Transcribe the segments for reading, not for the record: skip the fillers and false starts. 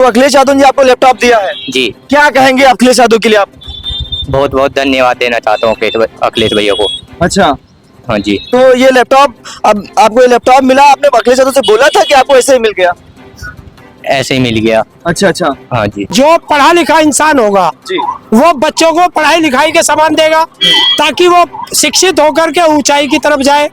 तो अखिलेश यादव जी आपको लैपटॉप दिया है जी। क्या कहेंगे अखिलेश यादव के लिए आप? बहुत बहुत धन्यवाद देना चाहता हूँ अखिलेश भैया को। अच्छा, हाँ जी। तो ये लैपटॉप, अब आपको ये लैपटॉप मिला, आपने अखिलेश यादव से बोला था कि आपको ऐसे ही मिल गया? ऐसे ही मिल गया। अच्छा अच्छा, हाँ जी। जो पढ़ा लिखा इंसान होगा जी, वो बच्चों को पढ़ाई लिखाई के सामान देगा ताकि वो शिक्षित होकर के ऊंचाई की तरफ जाए,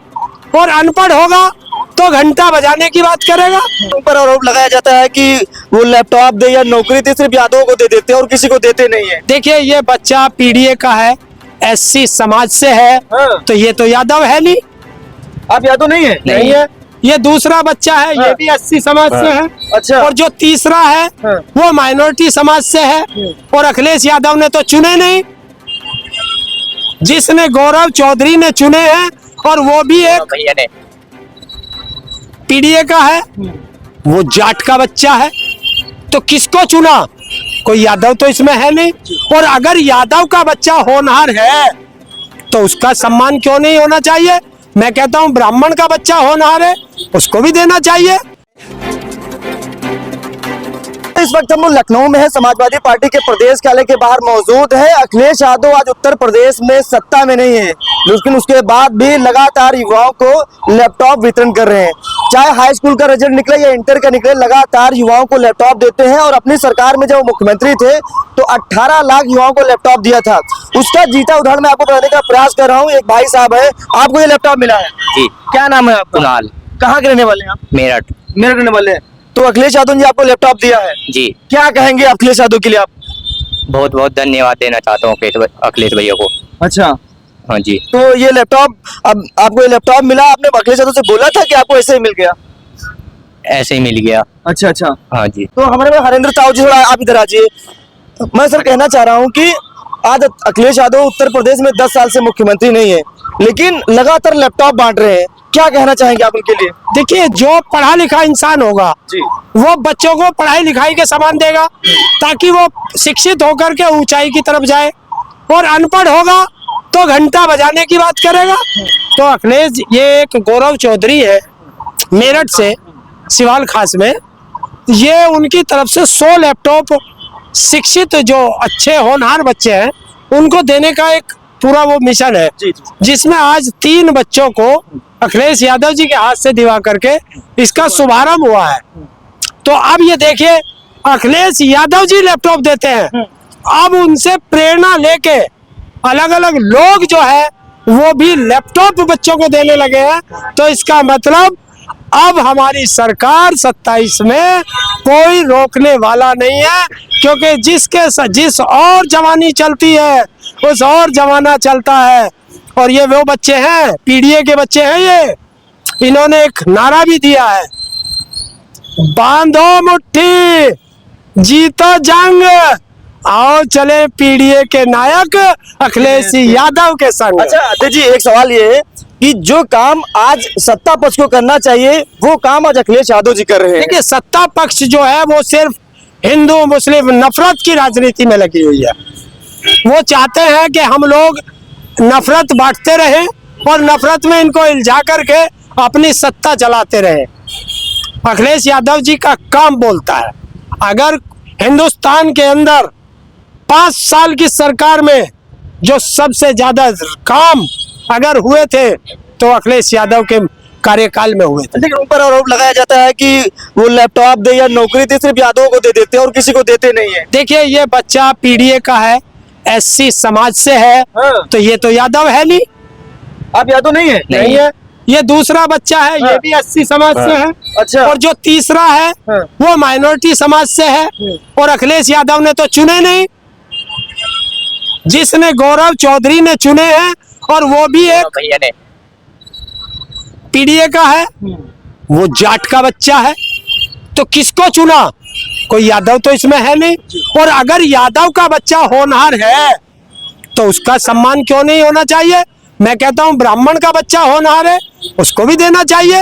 और अनपढ़ होगा तो घंटा बजाने की बात करेगा। ऊपर आरोप लगाया जाता है कि वो लैपटॉप दे या नौकरी दे सिर्फ यादवों को दे देते हैं और किसी को देते नहीं है। देखिए, ये बच्चा पीडीए का है, एससी समाज से है, हाँ। तो ये तो यादव है नहीं। आप यादव नहीं है? नहीं है। ये दूसरा बच्चा है, ये भी एससी समाज से है। अच्छा, और जो तीसरा है वो माइनॉरिटी समाज से है, और अखिलेश यादव ने तो चुने नहीं, जिसने गौरव चौधरी ने चुने हैं, और वो भी एक भैया ने पीडीए का है, वो जाट का बच्चा है। तो किसको चुना? कोई यादव तो इसमें है नहीं। और अगर यादव का बच्चा होनहार है तो उसका सम्मान क्यों नहीं होना चाहिए? मैं कहता हूं ब्राह्मण का बच्चा होनहार है, उसको भी देना चाहिए। इस वक्त हम लोग लखनऊ में है, समाजवादी पार्टी के प्रदेश कार्यालय के बाहर मौजूद है। अखिलेश यादव आज उत्तर प्रदेश में सत्ता में नहीं है, लेकिन उसके बाद भी लगातार युवाओं को लैपटॉप वितरण कर रहे हैं। चाहे हाई स्कूल का रिजल्ट निकले या इंटर का निकले, लगातार युवाओं को लैपटॉप देते हैं। और अपनी सरकार में जब मुख्यमंत्री थे तो 18 लाख युवाओं को लैपटॉप दिया था। उसका जीता उदाहरण मैं आपको बताने का प्रयास कर रहा हूँ। एक भाई साहब है, आपको ये लैपटॉप मिला है जी। क्या नाम है आपका? कुणाल। कहाँ के रहने वाले हैं आप? मेरठ। मेरठ रहने वाले हैं। तो अखिलेश यादव जी आपको लैपटॉप दिया है, जी। क्या कहेंगे अखिलेश यादव के लिए आप? बहुत बहुत धन्यवाद देना चाहता हूँ अखिलेश भैया को। अच्छा, हाँ जी। तो ये लैपटॉप, अब आपको ये लैपटॉप मिला, आपने अखिलेश यादव से बोला था कि आपको ऐसे ही मिल गया? ऐसे ही मिल गया। अच्छा अच्छा, हाँ जी। तो हमारे पास हरेंद्र साहू जी, थोड़ा आप इधर आइए। मैं सर कहना चाह रहा हूँ कि आज अखिलेश यादव उत्तर प्रदेश में 10 साल से मुख्यमंत्री नहीं है, लेकिन लगातार लैपटॉप बांट रहे हैं। क्या कहना चाहेंगे आप उनके लिए? देखिए, जो पढ़ा लिखा इंसान होगा जी, वो बच्चों को पढ़ाई लिखाई के सामान देगा ताकि वो शिक्षित होकर के ऊंचाई की तरफ जाए, और अनपढ़ होगा तो घंटा बजाने की बात करेगा। तो अखिलेश, ये एक गौरव चौधरी है मेरठ से, सिवाल खास में, ये उनकी तरफ से 100 लैपटॉप शिक्षित जो अच्छे होनहार बच्चे हैं उनको देने का एक पूरा वो मिशन है, जिसमें आज 3 बच्चों को अखिलेश यादव जी के हाथ से दिवा करके इसका शुभारंभ हुआ है। तो अब ये देखिए, अखिलेश यादव जी लैपटॉप देते हैं, अब उनसे प्रेरणा लेके अलग अलग लोग जो है वो भी लैपटॉप बच्चों को देने लगे हैं। तो इसका मतलब अब हमारी सरकार 27 में कोई रोकने वाला नहीं है, क्योंकि जिस और जवानी चलती है उस और जमाना चलता है। और ये वो बच्चे हैं, पीडीए के बच्चे हैं, ये इन्होंने एक नारा भी दिया है, बांधो मुट्ठी जीतो जंग, आओ चले पीडीए के नायक अखिलेश यादव के संग। अच्छा अध्यक्ष जी, एक सवाल ये है कि जो काम आज सत्ता पक्ष को करना चाहिए वो काम आज अखिलेश यादव जी कर रहे हैं। देखिए, सत्ता पक्ष जो है वो सिर्फ हिंदू मुस्लिम नफरत की राजनीति में लगी हुई है। वो चाहते हैं कि हम लोग नफरत बांटते रहे और नफरत में इनको इल्झा करके अपनी सत्ता चलाते रहे। अखिलेश यादव जी का काम बोलता है। अगर हिंदुस्तान के अंदर 5 साल की सरकार में जो सबसे ज्यादा काम अगर हुए थे तो अखिलेश यादव के कार्यकाल में हुए थे। लेकिन ऊपर आरोप लगाया जाता है कि वो लैपटॉप दे या नौकरी दे सिर्फ यादवों को दे देते हैं और किसी को देते नहीं है। देखिए, ये बच्चा पीडीए का है, एससी समाज से है, तो ये तो यादव है नहीं। आप यादव नहीं है? नहीं है। ये दूसरा बच्चा है, ये भी एससी समाज से है। अच्छा, और जो तीसरा है वो माइनॉरिटी समाज से है, और अखिलेश यादव ने तो चुने नहीं, जिसने गौरव चौधरी ने चुने हैं, और वो भी एक भैया ने पीडीए का है, वो जाट का बच्चा है। तो किसको चुना? कोई यादव तो इसमें है नहीं। और अगर यादव का बच्चा होनहार है तो उसका सम्मान क्यों नहीं होना चाहिए? मैं कहता हूं ब्राह्मण का बच्चा होनहार है, उसको भी देना चाहिए।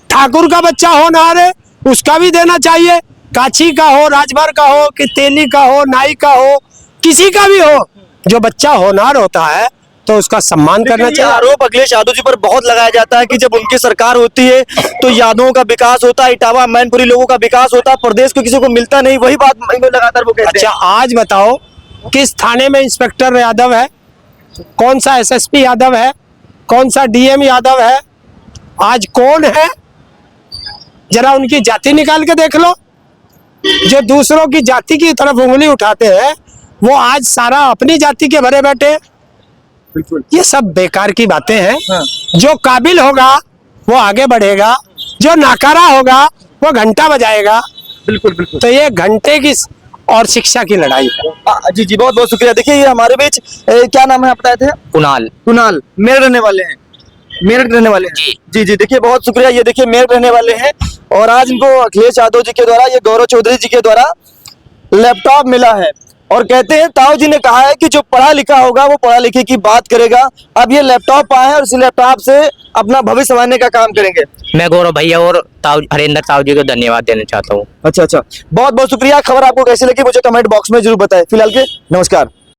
ठाकुर का बच्चा होनहार है, उसका भी देना चाहिए। काछी का हो, राजभर का हो, कि तेली का हो, नाई का हो, किसी का भी हो, जो बच्चा होनहार होता है तो तो उसका सम्मान करना ये चाहिए। आरोप अखिलेश यादव जी पर बहुत लगाया जाता है कि जब उनकी सरकार होती है तो यादवों का विकास होता है, इटावा मैनपुरी लोगों का विकास होता है, प्रदेश को किसी को मिलता नहीं। वही बात लगातार वो कहते अच्छा, आज बताओ किस थाने में इंस्पेक्टर यादव है, कौन सा एसएसपी यादव है, कौन सा डीएम यादव है, आज कौन है? जरा उनकी जाति निकाल के देख लो। जो दूसरों की जाति की तरफ उंगली उठाते हैं वो आज सारा अपनी जाति के भरे बैठे हैं। बिल्कुल। ये सब बेकार की बातें हैं। हाँ। जो काबिल होगा वो आगे बढ़ेगा, जो नाकारा होगा वो घंटा बजाएगा। बिल्कुल बिल्कुल। तो ये घंटे की और शिक्षा की लड़ाई है। जी जी, बहुत बहुत शुक्रिया। देखिए ये हमारे बीच क्या नाम है आप बताए थे? कुणाल। कुणाल, मेरठ रहने वाले हैं, मेरठ रहने वाले हैं। जी। जी जी, देखिए बहुत शुक्रिया। ये देखिए मेरठ रहने वाले हैं और आज इनको अखिलेश यादव जी के द्वारा, ये गौरव चौधरी जी के द्वारा लैपटॉप मिला है और कहते हैं ताऊ जी ने कहा है कि जो पढ़ा लिखा होगा वो पढ़ा लिखे की बात करेगा। अब ये लैपटॉप पाए हैं और इस लैपटॉप से अपना भविष्य संवारने का काम करेंगे। मैं गौरव भैया और हरेंद्र ताऊ जी को धन्यवाद देना चाहता हूँ। अच्छा अच्छा, बहुत बहुत शुक्रिया। खबर आपको कैसी लगी मुझे कमेंट बॉक्स में जरूर बताएं। फिलहाल के नमस्कार।